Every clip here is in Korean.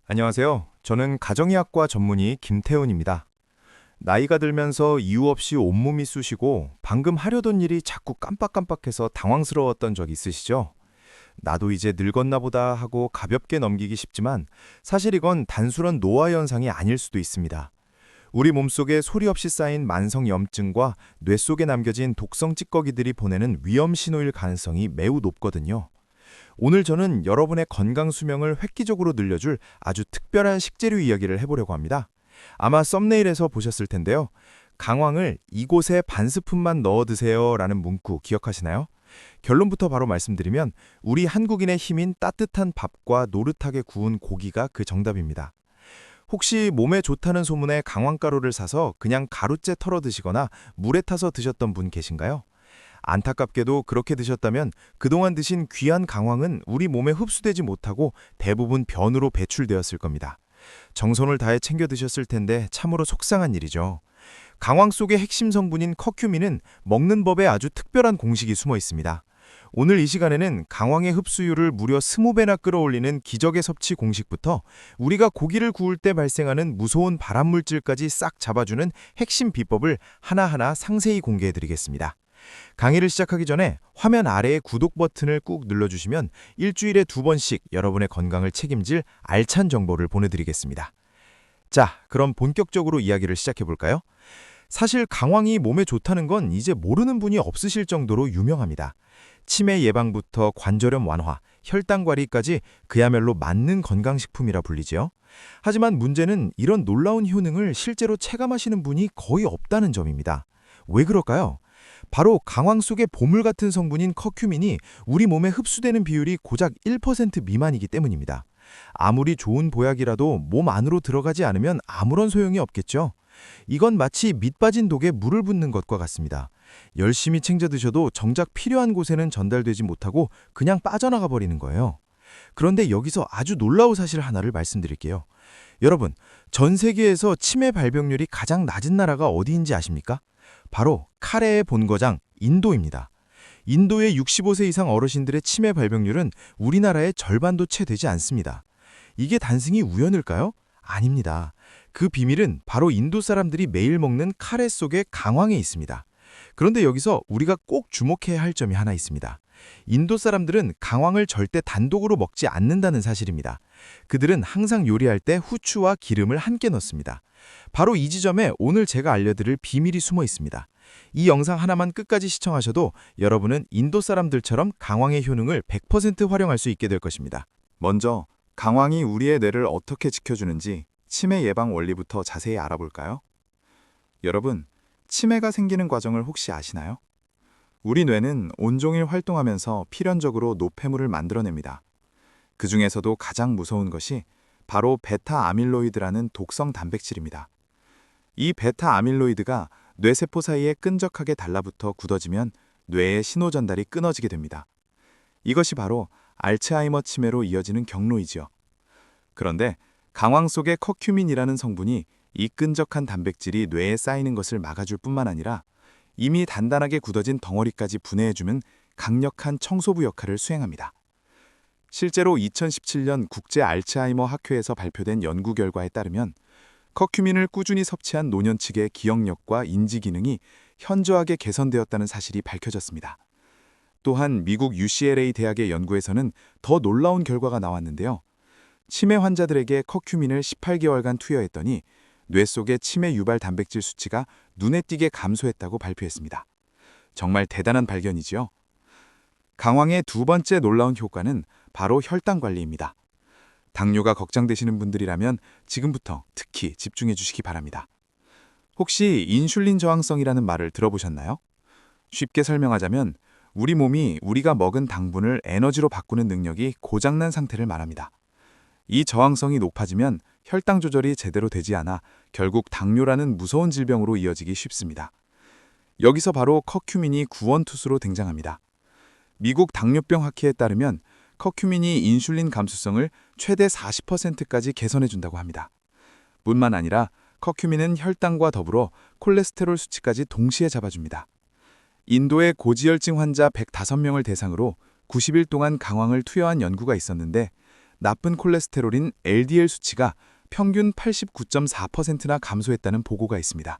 안녕하세요. 저는 가정의학과 전문의 김태훈입니다. 나이가 들면서 이유 없이 온몸이 쑤시고 방금 하려던 일이 자꾸 깜빡깜빡해서 당황스러웠던 적 있으시죠? 나도 이제 늙었나 보다 하고 가볍게 넘기기 쉽지만 사실 이건 단순한 노화 현상이 아닐 수도 있습니다. 우리 몸속에 소리 없이 쌓인 만성 염증과 뇌 속에 남겨진 독성 찌꺼기들이 보내는 위험 신호일 가능성이 매우 높거든요. 오늘 저는 여러분의 건강 수명을 획기적으로 늘려줄 아주 특별한 식재료 이야기를 해보려고 합니다. 아마 썸네일에서 보셨을 텐데요. 강황을 이곳에 반 스푼만 넣어 드세요 라는 문구 기억하시나요? 결론부터 바로 말씀드리면 우리 한국인의 힘인 따뜻한 밥과 노릇하게 구운 고기가 그 정답입니다. 혹시 몸에 좋다는 소문에 강황가루를 사서 그냥 가루째 털어 드시거나 물에 타서 드셨던 분 계신가요? 안타깝게도 그렇게 드셨다면 그동안 드신 귀한 강황은 우리 몸에 흡수되지 못하고 대부분 변으로 배출되었을 겁니다. 정성을 다해 챙겨 드셨을 텐데 참으로 속상한 일이죠. 강황 속의 핵심 성분인 커큐민은 먹는 법에 아주 특별한 공식이 숨어 있습니다. 오늘 이 시간에는 강황의 흡수율을 무려 20배나 끌어올리는 기적의 섭취 공식부터 우리가 고기를 구울 때 발생하는 무서운 발암물질까지 싹 잡아주는 핵심 비법을 하나하나 상세히 공개해드리겠습니다. 강의를 시작하기 전에 화면 아래의 구독 버튼을 꾹 눌러주시면 일주일에 2번씩 여러분의 건강을 책임질 알찬 정보를 보내드리겠습니다. 자, 그럼 본격적으로 이야기를 시작해볼까요? 사실 강황이 몸에 좋다는 건 이제 모르는 분이 없으실 정도로 유명합니다. 치매 예방부터 관절염 완화, 혈당 관리까지 그야말로 맞는 건강식품이라 불리지요. 하지만 문제는 이런 놀라운 효능을 실제로 체감하시는 분이 거의 없다는 점입니다. 왜 그럴까요? 바로 강황 속의 보물 같은 성분인 커큐민이 우리 몸에 흡수되는 비율이 고작 1% 미만이기 때문입니다. 아무리 좋은 보약이라도 몸 안으로 들어가지 않으면 아무런 소용이 없겠죠. 이건 마치 밑 빠진 독에 물을 붓는 것과 같습니다. 열심히 챙겨 드셔도 정작 필요한 곳에는 전달되지 못하고 그냥 빠져나가 버리는 거예요. 그런데 여기서 아주 놀라운 사실 하나를 말씀드릴게요. 여러분, 전 세계에서 치매 발병률이 가장 낮은 나라가 어디인지 아십니까? 바로 카레의 본거장 인도입니다. 인도의 65세 이상 어르신들의 치매 발병률은 우리나라의 절반도 채 되지 않습니다. 이게 단순히 우연일까요? 아닙니다. 그 비밀은 바로 인도 사람들이 매일 먹는 카레 속의 강황에 있습니다. 그런데 여기서 우리가 꼭 주목해야 할 점이 하나 있습니다. 인도 사람들은 강황을 절대 단독으로 먹지 않는다는 사실입니다. 그들은 항상 요리할 때 후추와 기름을 함께 넣습니다. 바로 이 지점에 오늘 제가 알려드릴 비밀이 숨어 있습니다. 이 영상 하나만 끝까지 시청하셔도 여러분은 인도 사람들처럼 강황의 효능을 100% 활용할 수 있게 될 것입니다. 먼저 강황이 우리의 뇌를 어떻게 지켜주는지 치매 예방 원리부터 자세히 알아볼까요? 여러분, 치매가 생기는 과정을 혹시 아시나요? 우리 뇌는 온종일 활동하면서 필연적으로 노폐물을 만들어냅니다. 그 중에서도 가장 무서운 것이 바로 베타 아밀로이드라는 독성 단백질입니다. 이 베타 아밀로이드가 뇌세포 사이에 끈적하게 달라붙어 굳어지면 뇌의 신호 전달이 끊어지게 됩니다. 이것이 바로 알츠하이머 치매로 이어지는 경로이지요. 그런데 강황 속의 커큐민이라는 성분이 이 끈적한 단백질이 뇌에 쌓이는 것을 막아줄 뿐만 아니라 이미 단단하게 굳어진 덩어리까지 분해해주는 강력한 청소부 역할을 수행합니다. 실제로 2017년 국제 알츠하이머 학회에서 발표된 연구 결과에 따르면 커큐민을 꾸준히 섭취한 노년 측의 기억력과 인지 기능이 현저하게 개선되었다는 사실이 밝혀졌습니다. 또한 미국 UCLA 대학의 연구에서는 더 놀라운 결과가 나왔는데요. 치매 환자들에게 커큐민을 18개월간 투여했더니 뇌 속의 치매 유발 단백질 수치가 눈에 띄게 감소했다고 발표했습니다. 정말 대단한 발견이지요. 강황의 두 번째 놀라운 효과는 바로 혈당 관리입니다. 당뇨가 걱정되시는 분들이라면 지금부터 특히 집중해 주시기 바랍니다. 혹시 인슐린 저항성이라는 말을 들어보셨나요? 쉽게 설명하자면 우리 몸이 우리가 먹은 당분을 에너지로 바꾸는 능력이 고장난 상태를 말합니다. 이 저항성이 높아지면 혈당 조절이 제대로 되지 않아 결국 당뇨라는 무서운 질병으로 이어지기 쉽습니다. 여기서 바로 커큐민이 구원투수로 등장합니다. 미국 당뇨병 학회에 따르면 커큐민이 인슐린 감수성을 최대 40%까지 개선해준다고 합니다. 뿐만 아니라 커큐민은 혈당과 더불어 콜레스테롤 수치까지 동시에 잡아줍니다. 인도의 고지혈증 환자 105명을 대상으로 90일 동안 강황을 투여한 연구가 있었는데 나쁜 콜레스테롤인 LDL 수치가 평균 89.4%나 감소했다는 보고가 있습니다.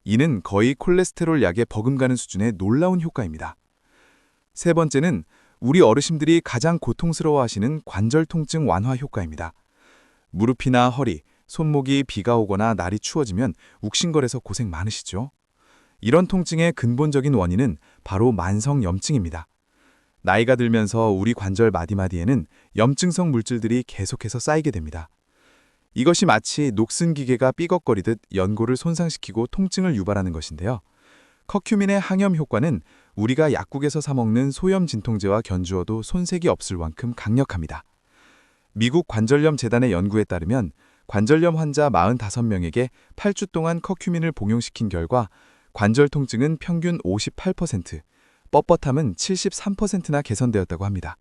이는 거의 콜레스테롤 약에 버금가는 수준의 놀라운 효과입니다. 세 번째는 우리 어르신들이 가장 고통스러워하시는 관절 통증 완화 효과입니다. 무릎이나 허리, 손목이 비가 오거나 날이 추워지면 욱신거려서 고생 많으시죠? 이런 통증의 근본적인 원인은 바로 만성염증입니다. 나이가 들면서 우리 관절 마디마디에는 염증성 물질들이 계속해서 쌓이게 됩니다. 이것이 마치 녹슨 기계가 삐걱거리듯 연골을 손상시키고 통증을 유발하는 것인데요. 커큐민의 항염 효과는 우리가 약국에서 사 먹는 소염 진통제와 견주어도 손색이 없을 만큼 강력합니다. 미국 관절염 재단의 연구에 따르면 관절염 환자 45명에게 8주 동안 커큐민을 복용시킨 결과 관절 통증은 평균 58%, 뻣뻣함은 73%나 개선되었다고 합니다.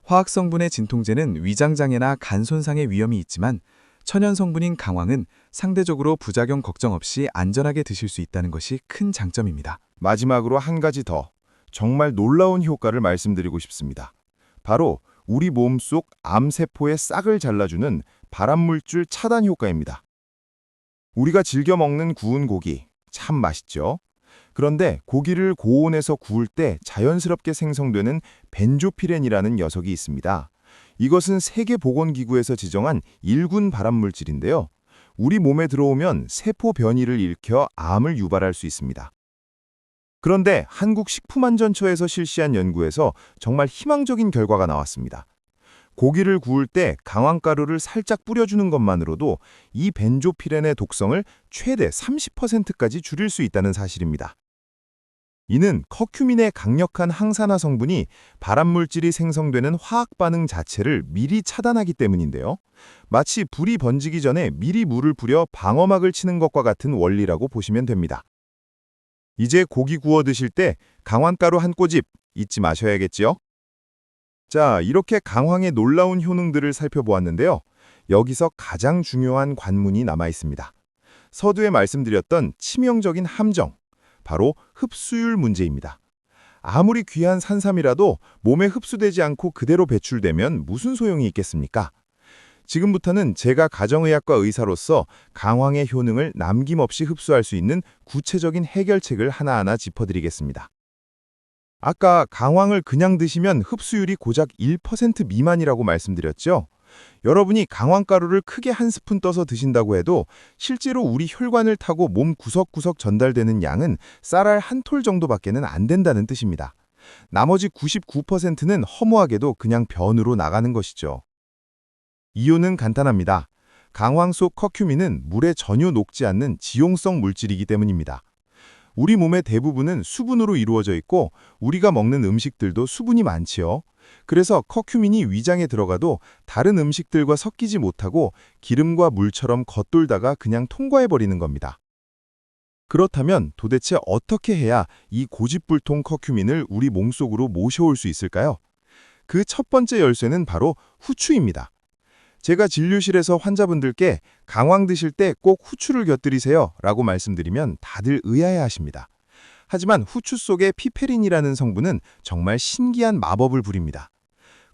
화학 성분의 진통제는 위장장애나 간 손상의 위험이 있지만 천연 성분인 강황은 상대적으로 부작용 걱정 없이 안전하게 드실 수 있다는 것이 큰 장점입니다. 마지막으로 한 가지 더, 정말 놀라운 효과를 말씀드리고 싶습니다. 바로 우리 몸속 암세포의 싹을 잘라주는 발암물질 차단 효과입니다. 우리가 즐겨 먹는 구운 고기, 참 맛있죠? 그런데 고기를 고온에서 구울 때 자연스럽게 생성되는 벤조피렌이라는 녀석이 있습니다. 이것은 세계보건기구에서 지정한 1군 발암물질인데요. 우리 몸에 들어오면 세포 변이를 일으켜 암을 유발할 수 있습니다. 그런데 한국식품안전처에서 실시한 연구에서 정말 희망적인 결과가 나왔습니다. 고기를 구울 때 강황가루를 살짝 뿌려주는 것만으로도 이 벤조피렌의 독성을 최대 30%까지 줄일 수 있다는 사실입니다. 이는 커큐민의 강력한 항산화 성분이 발암물질이 생성되는 화학 반응 자체를 미리 차단하기 때문인데요. 마치 불이 번지기 전에 미리 물을 뿌려 방어막을 치는 것과 같은 원리라고 보시면 됩니다. 이제 고기 구워 드실 때 강황가루 한 꼬집 잊지 마셔야겠지요? 자, 이렇게 강황의 놀라운 효능들을 살펴보았는데요. 여기서 가장 중요한 관문이 남아 있습니다. 서두에 말씀드렸던 치명적인 함정, 바로 흡수율 문제입니다. 아무리 귀한 산삼이라도 몸에 흡수되지 않고 그대로 배출되면 무슨 소용이 있겠습니까? 지금부터는 제가 가정의학과 의사로서 강황의 효능을 남김없이 흡수할 수 있는 구체적인 해결책을 하나하나 짚어드리겠습니다. 아까 강황을 그냥 드시면 흡수율이 고작 1% 미만이라고 말씀드렸죠? 여러분이 강황가루를 크게 한 스푼 떠서 드신다고 해도 실제로 우리 혈관을 타고 몸 구석구석 전달되는 양은 쌀알 한 톨 정도밖에는 안 된다는 뜻입니다. 나머지 99%는 허무하게도 그냥 변으로 나가는 것이죠. 이유는 간단합니다. 강황 속 커큐민은 물에 전혀 녹지 않는 지용성 물질이기 때문입니다. 우리 몸의 대부분은 수분으로 이루어져 있고 우리가 먹는 음식들도 수분이 많지요. 그래서 커큐민이 위장에 들어가도 다른 음식들과 섞이지 못하고 기름과 물처럼 겉돌다가 그냥 통과해버리는 겁니다. 그렇다면 도대체 어떻게 해야 이 고집불통 커큐민을 우리 몸속으로 모셔올 수 있을까요? 그 첫 번째 열쇠는 바로 후추입니다. 제가 진료실에서 환자분들께 강황 드실 때 꼭 후추를 곁들이세요 라고 말씀드리면 다들 의아해하십니다. 하지만 후추 속의 피페린이라는 성분은 정말 신기한 마법을 부립니다.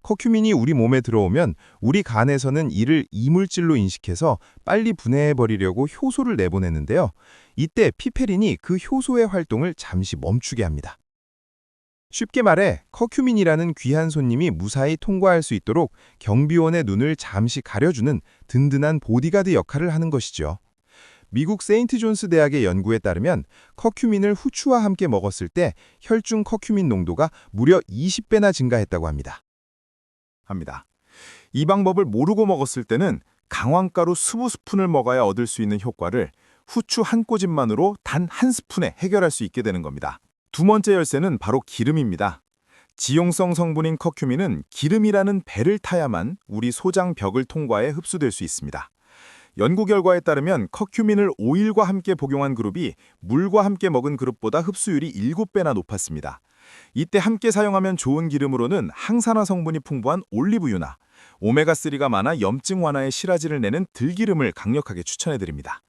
커큐민이 우리 몸에 들어오면 우리 간에서는 이를 이물질로 인식해서 빨리 분해해버리려고 효소를 내보내는데요. 이때 피페린이 그 효소의 활동을 잠시 멈추게 합니다. 쉽게 말해 커큐민이라는 귀한 손님이 무사히 통과할 수 있도록 경비원의 눈을 잠시 가려주는 든든한 보디가드 역할을 하는 것이죠. 미국 세인트 존스 대학의 연구에 따르면 커큐민을 후추와 함께 먹었을 때 혈중 커큐민 농도가 무려 20배나 증가했다고 합니다. 이 방법을 모르고 먹었을 때는 강황가루 20스푼을 먹어야 얻을 수 있는 효과를 후추 한 꼬집만으로 단 한 스푼에 해결할 수 있게 되는 겁니다. 두 번째 열쇠는 바로 기름입니다. 지용성 성분인 커큐민은 기름이라는 배를 타야만 우리 소장 벽을 통과해 흡수될 수 있습니다. 연구 결과에 따르면 커큐민을 오일과 함께 복용한 그룹이 물과 함께 먹은 그룹보다 흡수율이 7배나 높았습니다. 이때 함께 사용하면 좋은 기름으로는 항산화 성분이 풍부한 올리브유나 오메가3가 많아 염증 완화에 실화질을 내는 들기름을 강력하게 추천해드립니다.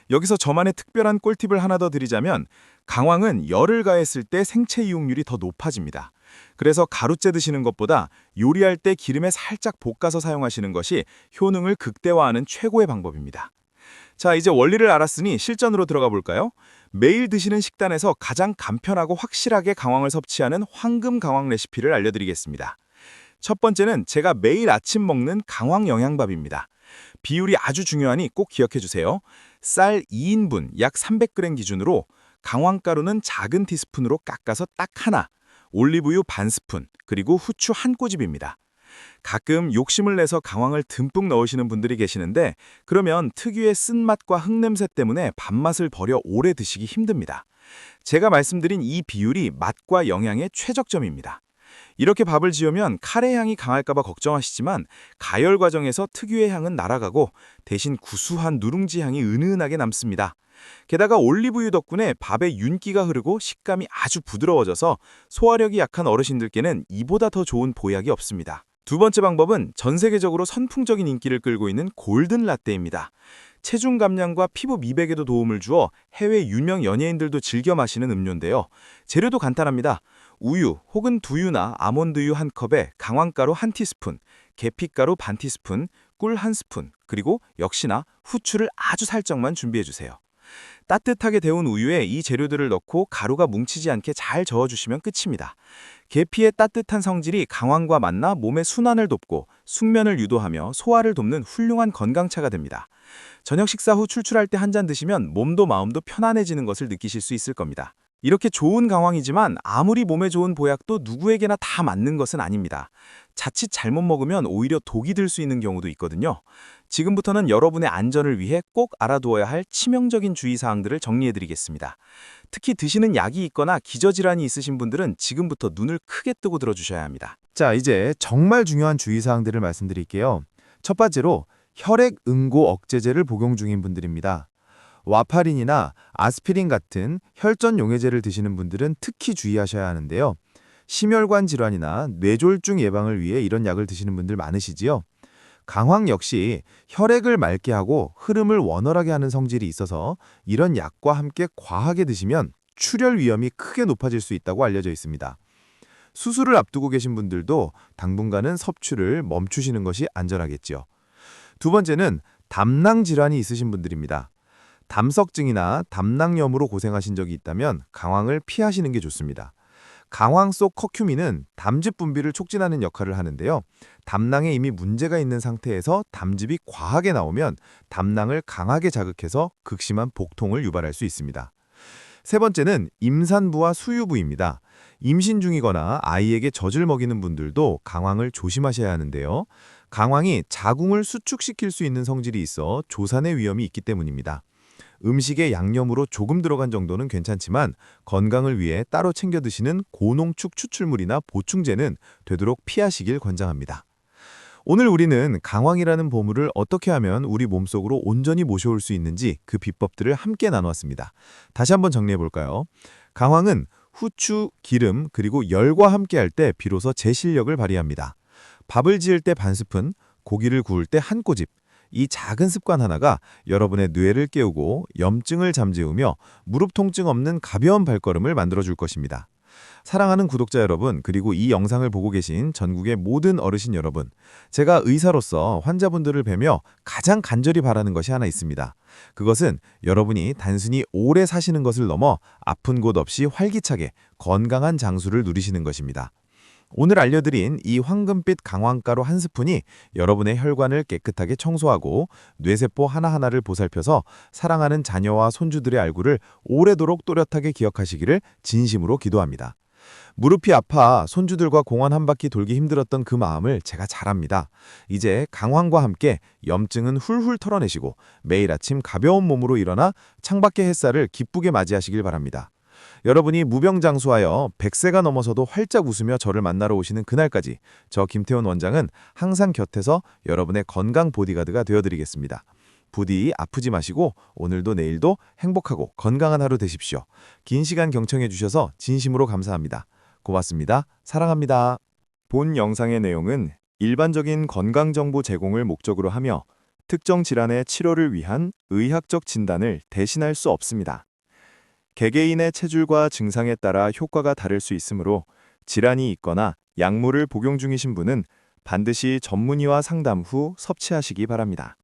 여기서 저만의 특별한 꿀팁을 하나 더 드리자면 강황은 열을 가했을 때 생체 이용률이 더 높아집니다. 그래서 가루째 드시는 것보다 요리할 때 기름에 살짝 볶아서 사용하시는 것이 효능을 극대화하는 최고의 방법입니다. 자, 이제 원리를 알았으니 실전으로 들어가 볼까요? 매일 드시는 식단에서 가장 간편하고 확실하게 강황을 섭취하는 황금 강황 레시피를 알려드리겠습니다. 첫 번째는 제가 매일 아침 먹는 강황 영양밥입니다. 비율이 아주 중요하니 꼭 기억해 주세요. 쌀 2인분 약 300g 기준으로 강황가루는 작은 티스푼으로 깎아서 딱 하나, 올리브유 반 스푼, 그리고 후추 한 꼬집입니다. 가끔 욕심을 내서 강황을 듬뿍 넣으시는 분들이 계시는데 그러면 특유의 쓴맛과 흙냄새 때문에 밥맛을 버려 오래 드시기 힘듭니다. 제가 말씀드린 이 비율이 맛과 영양의 최적점입니다. 이렇게 밥을 지으면 카레 향이 강할까봐 걱정하시지만 가열 과정에서 특유의 향은 날아가고 대신 구수한 누룽지 향이 은은하게 남습니다. 게다가 올리브유 덕분에 밥에 윤기가 흐르고 식감이 아주 부드러워져서 소화력이 약한 어르신들께는 이보다 더 좋은 보약이 없습니다. 두 번째 방법은 전 세계적으로 선풍적인 인기를 끌고 있는 골든 라떼입니다. 체중 감량과 피부 미백에도 도움을 주어 해외 유명 연예인들도 즐겨 마시는 음료인데요. 재료도 간단합니다. 우유 혹은 두유나 아몬드유 한 컵에 강황가루 한 티스푼, 계피가루 반 티스푼, 꿀 한 스푼, 그리고 역시나 후추를 아주 살짝만 준비해 주세요. 따뜻하게 데운 우유에 이 재료들을 넣고 가루가 뭉치지 않게 잘 저어주시면 끝입니다. 계피의 따뜻한 성질이 강황과 만나 몸의 순환을 돕고 숙면을 유도하며 소화를 돕는 훌륭한 건강차가 됩니다. 저녁 식사 후 출출할 때 한 잔 드시면 몸도 마음도 편안해지는 것을 느끼실 수 있을 겁니다. 이렇게 좋은 강황이지만 아무리 몸에 좋은 보약도 누구에게나 다 맞는 것은 아닙니다. 자칫 잘못 먹으면 오히려 독이 들 수 있는 경우도 있거든요. 지금부터는 여러분의 안전을 위해 꼭 알아두어야 할 치명적인 주의사항들을 정리해드리겠습니다. 특히 드시는 약이 있거나 기저질환이 있으신 분들은 지금부터 눈을 크게 뜨고 들어주셔야 합니다. 자, 이제 정말 중요한 주의사항들을 말씀드릴게요. 첫 번째로 혈액 응고 억제제를 복용 중인 분들입니다. 와파린이나 아스피린 같은 혈전 용해제를 드시는 분들은 특히 주의하셔야 하는데요. 심혈관 질환이나 뇌졸중 예방을 위해 이런 약을 드시는 분들 많으시지요. 강황 역시 혈액을 맑게 하고 흐름을 원활하게 하는 성질이 있어서 이런 약과 함께 과하게 드시면 출혈 위험이 크게 높아질 수 있다고 알려져 있습니다. 수술을 앞두고 계신 분들도 당분간은 섭취를 멈추시는 것이 안전하겠죠. 두 번째는 담낭 질환이 있으신 분들입니다. 담석증이나 담낭염으로 고생하신 적이 있다면 강황을 피하시는 게 좋습니다. 강황 속 커큐민은 담즙 분비를 촉진하는 역할을 하는데요. 담낭에 이미 문제가 있는 상태에서 담즙이 과하게 나오면 담낭을 강하게 자극해서 극심한 복통을 유발할 수 있습니다. 세 번째는 임산부와 수유부입니다. 임신 중이거나 아이에게 젖을 먹이는 분들도 강황을 조심하셔야 하는데요. 강황이 자궁을 수축시킬 수 있는 성질이 있어 조산의 위험이 있기 때문입니다. 음식에 양념으로 조금 들어간 정도는 괜찮지만 건강을 위해 따로 챙겨 드시는 고농축 추출물이나 보충제는 되도록 피하시길 권장합니다. 오늘 우리는 강황이라는 보물을 어떻게 하면 우리 몸속으로 온전히 모셔올 수 있는지 그 비법들을 함께 나누었습니다. 다시 한번 정리해 볼까요? 강황은 후추, 기름, 그리고 열과 함께 할 때 비로소 제 실력을 발휘합니다. 밥을 지을 때 반 스푼, 고기를 구울 때 한 꼬집, 이 작은 습관 하나가 여러분의 뇌를 깨우고 염증을 잠재우며 무릎 통증 없는 가벼운 발걸음을 만들어줄 것입니다. 사랑하는 구독자 여러분, 그리고 이 영상을 보고 계신 전국의 모든 어르신 여러분, 제가 의사로서 환자분들을 뵈며 가장 간절히 바라는 것이 하나 있습니다. 그것은 여러분이 단순히 오래 사시는 것을 넘어 아픈 곳 없이 활기차게 건강한 장수를 누리시는 것입니다. 오늘 알려드린 이 황금빛 강황가루 한 스푼이 여러분의 혈관을 깨끗하게 청소하고 뇌세포 하나하나를 보살펴서 사랑하는 자녀와 손주들의 얼굴을 오래도록 또렷하게 기억하시기를 진심으로 기도합니다. 무릎이 아파 손주들과 공원 한 바퀴 돌기 힘들었던 그 마음을 제가 잘 압니다. 이제 강황과 함께 염증은 훌훌 털어내시고 매일 아침 가벼운 몸으로 일어나 창밖의 햇살을 기쁘게 맞이하시길 바랍니다. 여러분이 무병장수하여 100세가 넘어서도 활짝 웃으며 저를 만나러 오시는 그날까지 저 김태훈 원장은 항상 곁에서 여러분의 건강 보디가드가 되어드리겠습니다. 부디 아프지 마시고 오늘도 내일도 행복하고 건강한 하루 되십시오. 긴 시간 경청해 주셔서 진심으로 감사합니다. 고맙습니다. 사랑합니다. 본 영상의 내용은 일반적인 건강정보 제공을 목적으로 하며 특정 질환의 치료를 위한 의학적 진단을 대신할 수 없습니다. 개개인의 체질과 증상에 따라 효과가 다를 수 있으므로 질환이 있거나 약물을 복용 중이신 분은 반드시 전문의와 상담 후 섭취하시기 바랍니다.